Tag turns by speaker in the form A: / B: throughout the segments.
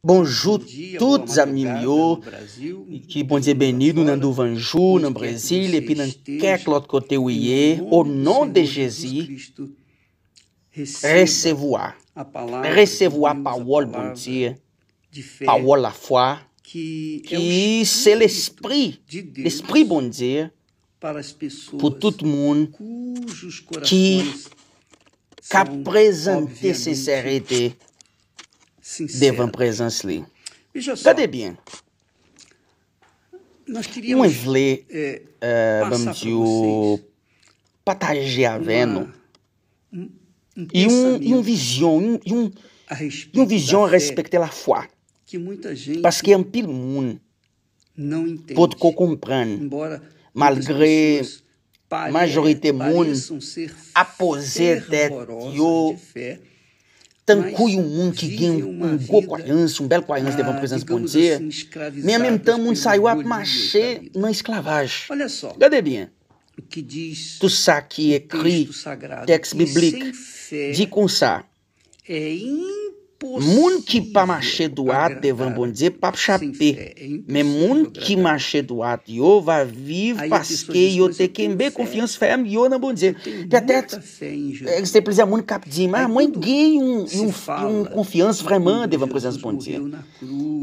A: Bonjour todos amis meus, que bom dia bem-vindo do Vanju, no Brasil, e puis dans quelque autre côté où il est, au nom de Jésus, recevoir a parole, bon Dieu, parole la foi, que c'est l'esprit bon Dieu, pour tout le monde qui a présenté sincérité devant a presença ali. Cadê bem? Nós voulons, vamos dizer, partager avec nous e visão, visão a respeito da foi. Parce que pile monde pode compreender, malgré a majorité do mundo a poser tête tanto mundo que ganha boa confiança, bela confiança devant a presença bom Deus, mas ao mesmo tempo mundo saiu a marcher na esclavagem.
B: Olha só,
A: cadê bem?
B: O que diz
A: tout ça qui est écrit, texte biblique, dit comme ça.
B: É
A: Moun qui pas marcher droit devant bon Dieu, pas chapé. Mais moun qui marcher droit, yo va vivre parce que yo te kembe confiance ferme yo na bon Dieu. Peut-être, c'est plusieurs moun qui dit, mas moi gagne une confiance vraiment devant présence bon Dieu.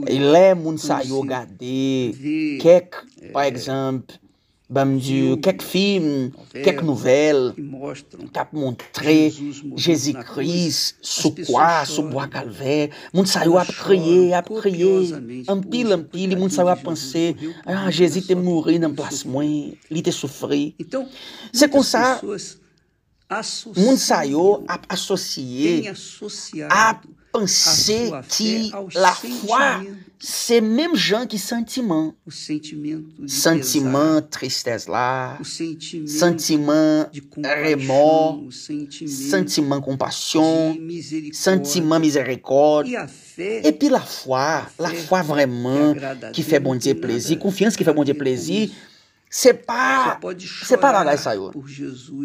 A: Il est moun sa yo garder quelques, par exemple, quelques films, quelques nouvelles qui montrent Jésus-Christ sous quoi, sous bois calvaire. Moun saiu a crier, un pile, moun saiu a penser, ah, Jésus te mouru dans place moi, il te souffri. C'est comme ça, moun saiu a associé, a penser que la foi, c'est même gens qui sentiment. Sentiment, tristesse là, sentiment, remords, sentiment, compassion, sentiment, miséricorde. Et puis la foi vraiment qui fait bon Dieu plaisir, confiance qui fait bon Dieu plaisir. C'est pas bagay ça yo.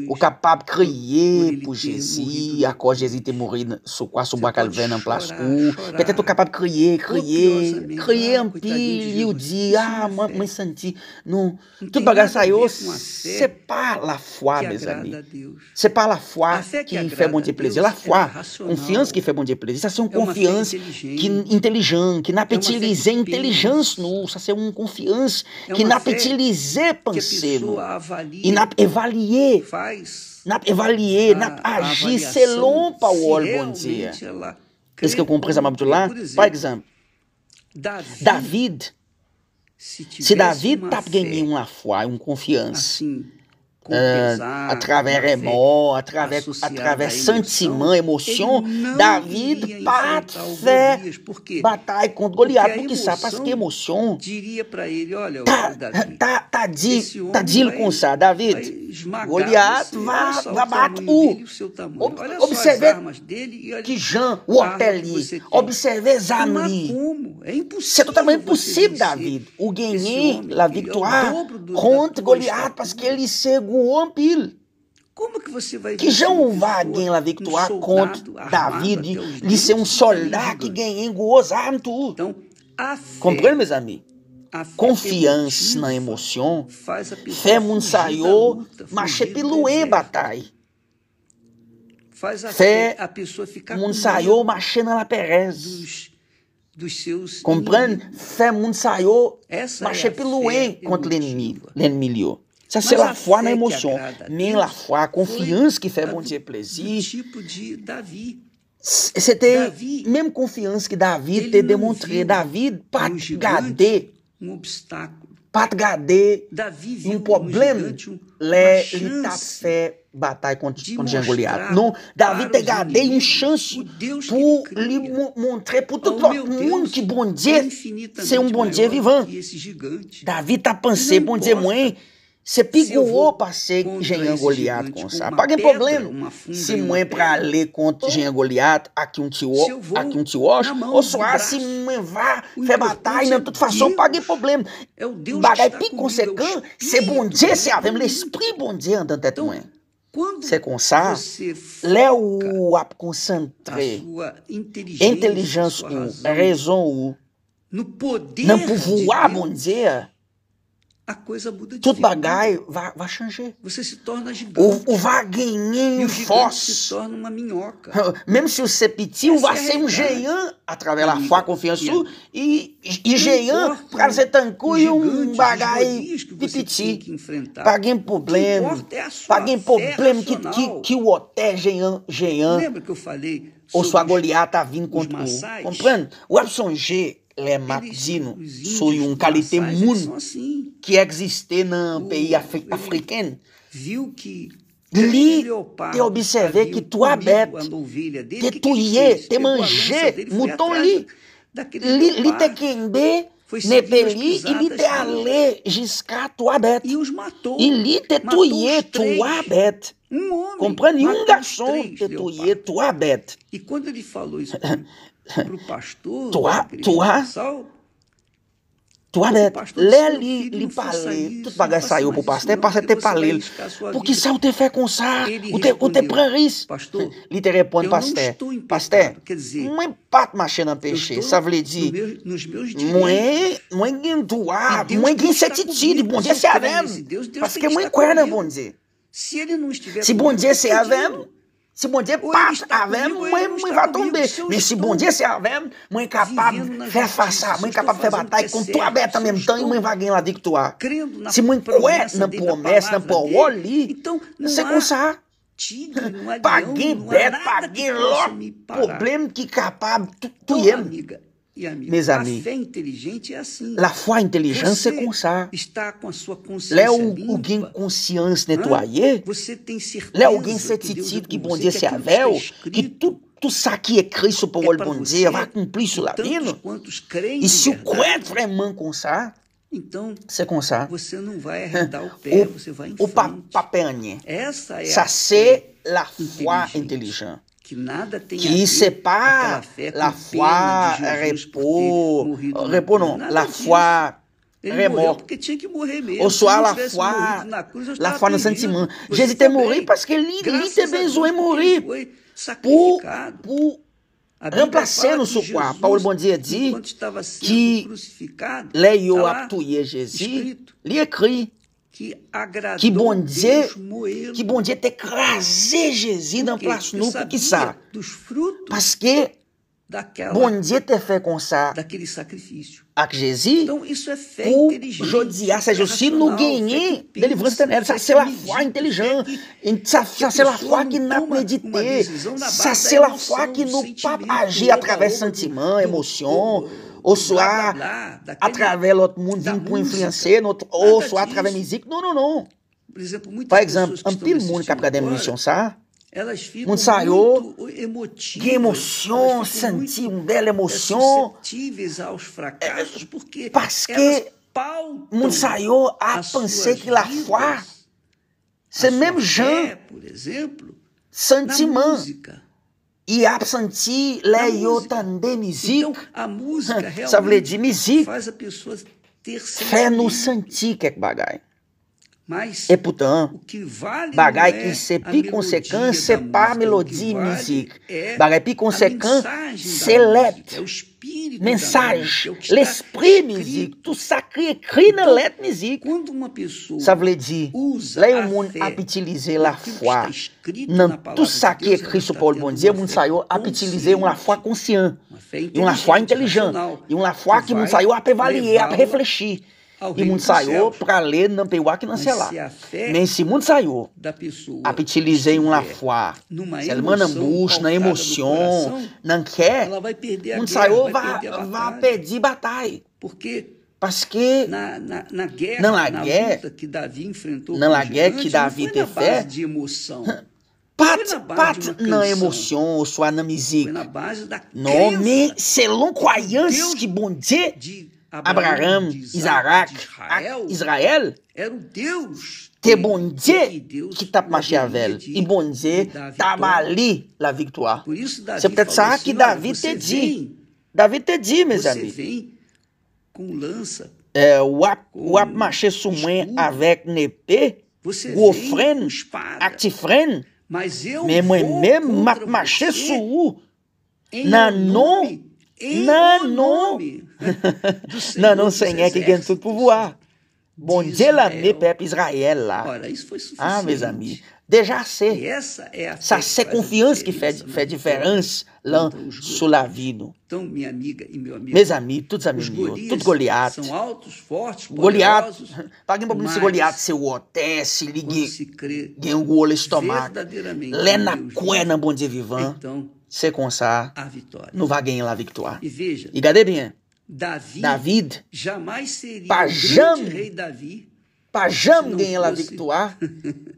A: Ou capable de crier pour Jésus, à cause Jésus te mourir sous bois calvaire en place ou peut-être capable de crier un pile, ou dire ah moi senti. Non, tout bagay ça yo, c'est pas la foi mes amis. C'est pas la foi qui fait bon Dieu plaisir. La foi, confiance qui fait bon Dieu plaisir. Ça c'est une confiance qui intelligente, qui n'a pas utilisé intelligence nous, ça c'est une confiance qui n'a pas utilisé penser nous, e n'a évalué, n'a agi selon parole bon Dieu. Est-ce que vous comprenez ça, Abdullah? Par exemple, David, se David t'a gagné une foi, une confiance, à travers remords, à travers sentiments, émotions, David pas fait bataille contre Goliath. Por que ça? Parce que émotion tá dit comme ça, David, Goliath va battre où? Observez que Jean, o hôtel, observez les amis. C'est totalement impossible, David, ou gagner la victoire contre Goliath parce qu'il segurou um pile. Que Jean vai ganhar a vitória contra David, de ser um soldado que ganha gros armas tudo. Compreende, meus amigos? Confiança na emoção faz moun sair marcher pelo batalha. Faz moun sair marcher na Perez. Compreende? Faz moun sair marcher pelo contra l'ennemi. Ça, c'est la foi na émotion. Mais la foi, a confiance qui fait bon Dieu plaisir. C'était même confiance que David t'a démontré. David, pas garder un problème. Il t'a fait bataille contre Jean Goliath. Non, David t'a gardé une chance pour lui montrer pour tout le monde que bon Dieu, c'est un bon Dieu vivant. David t'a pensé, bon Dieu, moi, c'est pigou passer Jean Goliath comme ça. Pas de problème. Si moi para aller contre Jean Goliath, aqui um tio ou soit si moi va faire bataille, de toute façon, pas de problème. Bagay plus conséquent, c'est bon Dieu, c'est avec l'esprit bon Dieu dans tête moi. C'est comme ça, là où a concentré intelligence ou raison ou no pouvoir, bom dia, tudo bagay vai changer.
B: Você se torna gigante.
A: O vai ganhar força.
B: Se torna uma minhoca.
A: Même se você petit, o vai ser um géant através da foi confiança e géant para ser tanco e bagay petit. Paguem problema. Paguem problema que o hotel géant.
B: Lembra que eu falei
A: ou sua Goliath tá vindo contra o. Compreende? O Epson G é matino sobre qualité muito que existe no país africano.
B: Viu que
A: Li te observé que tu abete, te tuye, te manger, mouton li te kende, ne peli, e li te ale jusqu'à tu abete. E li te tuye, tu abete. Compreende? Um garçom te tuye, tu abete.
B: E quando ele falou isso para o pastor,
A: tu abete. Lê li parler, tout bagay saiu pro pasteur te parler. Porque ça ou te fait comme ça, ou te prend risque. Li te répond pasteur, mwen pat marcher dans péché. Ça veut dire, mwen gen droit, mwen gen certitude, bon Dieu c'est avec. Parce que mwen crois dans bon Dieu. Si bon Dieu c'est avec, si bon Dieu passe avec, moi va tomber. Mais si bon Dieu c'est avec, moi capable de faire face à, moi capable de faire bataille contre toi bête en même temps et moi va gagner la victoire. Si moi crois dans promesse, dans parole, c'est comme ça. Pas gain bête, pas gain l'autre problème qui est capable de tout aimer. Mes amis, la foi intelligente c'est comme ça. Là où gain conscience nettoyée, là où gain certitude que bon Dieu c'est avec, que tout ça qui est écrit sur parole bon Dieu va accomplir sur la vie. Et si vous croyez vraiment comme ça, c'est comme ça. Ou pas perdre. Ça c'est la foi intelligente. Qui sépare la foi repos non, la foi remords, ou soit la foi no sentimento. Jésus te mourir parce que lui te besoin mourir pour remplacer nos quoi. Paulo bon Dieu dit que là yo a tué Jésus, il écrit que bon Dieu t'écrasé Jésus dans place nous pour qui ça? Parce que bon Dieu te fait comme ça avec Jésus pour aujourd'hui, c'est aussi nous gagner délivrance éternelle. Ça c'est la foi intelligente, ça c'est la foi qui n'a médité, ça c'est la foi qui nous pas agir à travers sentiments, émotions, ou soit à travers l'autre monde pour influencer, ou soit à travers la musique. Non. Par exemple, un pile monde qui a pris des émissions ça, moun saiu, que emoção, senti uma bela emoção, parce que moun saiu a penser que la foi, c'est même Jean, sentiment. E a senti lá eu tande musique. Ça veut dire musique. Fait nous sentir quelque bagay. Et pourtant, bagay qui c'est plus conséquent, c'est pas mélodie musique. Bagay plus conséquent, c'est lettre, message, l'esprit musique, tout ça qui est écrit dans lettre musique. Ça veut dire, là le monde a utilisé la foi. Dans tout ça qui est écrit sur Paul bon Dieu, moun sayo a utilisé une foi consciente, une foi intelligente, une foi qui moun sayo a évaluer, a réfléchir. E moun saiu para ler não pegar que não sei lá. Mas se moun saiu a utilizar uma foi, se ele manda bucha na emoção, não quer, moun saiu vai perder batalha. Parce que dans la guerre que Davi te fait, pas na emoção ou soit na musique. Non, mais selon croyance que bon Dieu Abraham, Isaac, Israel, te bon Dieu qui t'a marché avec, et bon Dieu t'a bali la victoire. C'est peut-être ça que David te dit. David te dit, mes amis. Ou marcher sous moi avec une épée,
B: Você
A: Gofren,
B: vem com espada,
A: actifren,
B: mas eu
A: mais moi
B: vou
A: même
B: contra
A: marcher
B: você
A: sur
B: em
A: na
B: meu
A: non,
B: nome, em
A: na
B: o
A: non,
B: nome do
A: na
B: Senhor
A: non
B: dos
A: Senhor que gagne tout
B: Exércitos
A: pouvoir. Bon
B: de
A: Dieu lá, mes
B: Israel.
A: peuples Israël là.
B: Ora, isso foi
A: Ah, mes amis,
B: suficiente.
A: déjà
B: E
A: c'est.
B: essa é a
A: Ça,
B: fé que
A: c'est
B: faz a
A: confiance qui
B: diferença na
A: fait
B: vitória
A: différence là
B: contra os
A: sur la
B: Golias.
A: vie. Nous.
B: Então, minha amiga e meu amigo,
A: Mes amis, tous amis
B: os
A: meus, tout
B: Golias
A: Goliath.
B: são altos, fortes,
A: Goliath,
B: poderosos,
A: pas alguém para se Goliath, c'est o hotel, se
B: quando
A: ligue,
B: se crê
A: gagne o golo estomac.
B: verdadeiramente
A: Lê
B: em
A: na
B: Deus
A: coé,
B: vivo,
A: na bon Dieu vivant.
B: então
A: C'est comme ça,
B: a vitória.
A: nous va gagner la victoire.
B: E veja,
A: E regardez bien,
B: Davi
A: David,
B: jamais seria
A: pas
B: o grande
A: jamais
B: rei Davi
A: pas
B: se
A: jamais
B: não
A: gagner la
B: fosse
A: victoire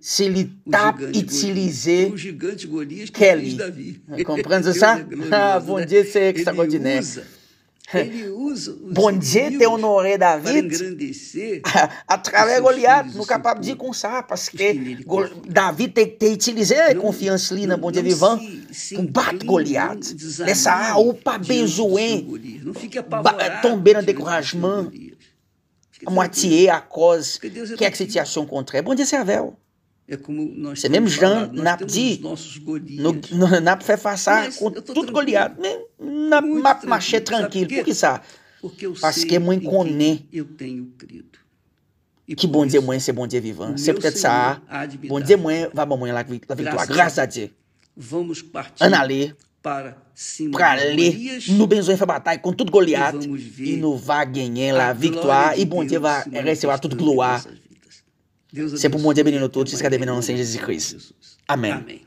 A: se ele
B: o
A: tape
B: gigante Golias,
A: utiliser
B: o gigante Golias que
A: Kelly.
B: fez Davi.
A: Compreende
B: Deus
A: ça?
B: é glorioso,
A: Ah, bon
B: né?
A: Dieu, c'est extraordinaire.
B: Ele usa os
A: Bon Dieu,
B: inimigos
A: tem honoré
B: para
A: David
B: engrandecer
A: à travers
B: os seus
A: Goliath,
B: filhos,
A: nous
B: o seu
A: capable de dire
B: povo,
A: comme ça, parce
B: os que
A: que
B: nele confiam.
A: David tem utilisé a
B: Não-
A: confiance li
B: não-
A: dans bon Dieu
B: não
A: vivant
B: se
A: pour battre
B: incline,
A: Goliath.
B: não
A: Mais ça,
B: desanime
A: ou pas
B: diante do seu
A: besoin
B: Golias. Não fique apavorado
A: tomber dans
B: diante do seu
A: découragement,
B: Golias. Fique
A: à
B: tranquilo.
A: moitié à cause
B: Porque Deus é
A: quelque
B: contigo.
A: situation contraire. Bon Dieu serveur.
B: É como nós
A: C'est
B: temos
A: même Jean
B: falado, nós
A: n'a
B: temos
A: dit,
B: os nossos Golias.
A: Nous n'a fait face à
B: Mas
A: contre
B: eu tô
A: tout
B: tranquilo.
A: Goliath, mais n'a
B: Muito
A: pas marché
B: tranquilo.
A: tranquille.
B: Sabe
A: Pour que ça?
B: Porque eu
A: Parce
B: sei
A: que moi
B: em quem
A: connais
B: eu tenho crido. E
A: que
B: por
A: bon Dieu
B: isso,
A: moi c'est bon Dieu vivant.
B: o
A: C'est
B: meu
A: peut-être
B: Senhor
A: ça.
B: há de me
A: Bon
B: dar.
A: Dieu moi va bon moi la victoire. Grâce à Dieu.
B: Vamos partir
A: En aller
B: para cima
A: para
B: dos
A: aller
B: Golias
A: nous besoin faire bataille contre tout Goliath
B: e vamos ver
A: et nous va gagner
B: a
A: la
B: glória
A: victoire
B: de
A: et bon Dieu
B: Deus
A: va
B: se
A: recevoir toute
B: manifestando em
A: gloire.
B: nossas vidas. Deus
A: C'est pour mon Dieu
B: abençoe
A: bénir nous
B: e
A: tous
B: até
A: jusqu'à
B: mais,
A: devenir
B: em
A: en
B: nome
A: Seigneur
B: do Senhor
A: Jésus-Christ.
B: Jesus.
A: Amen.
B: Amém.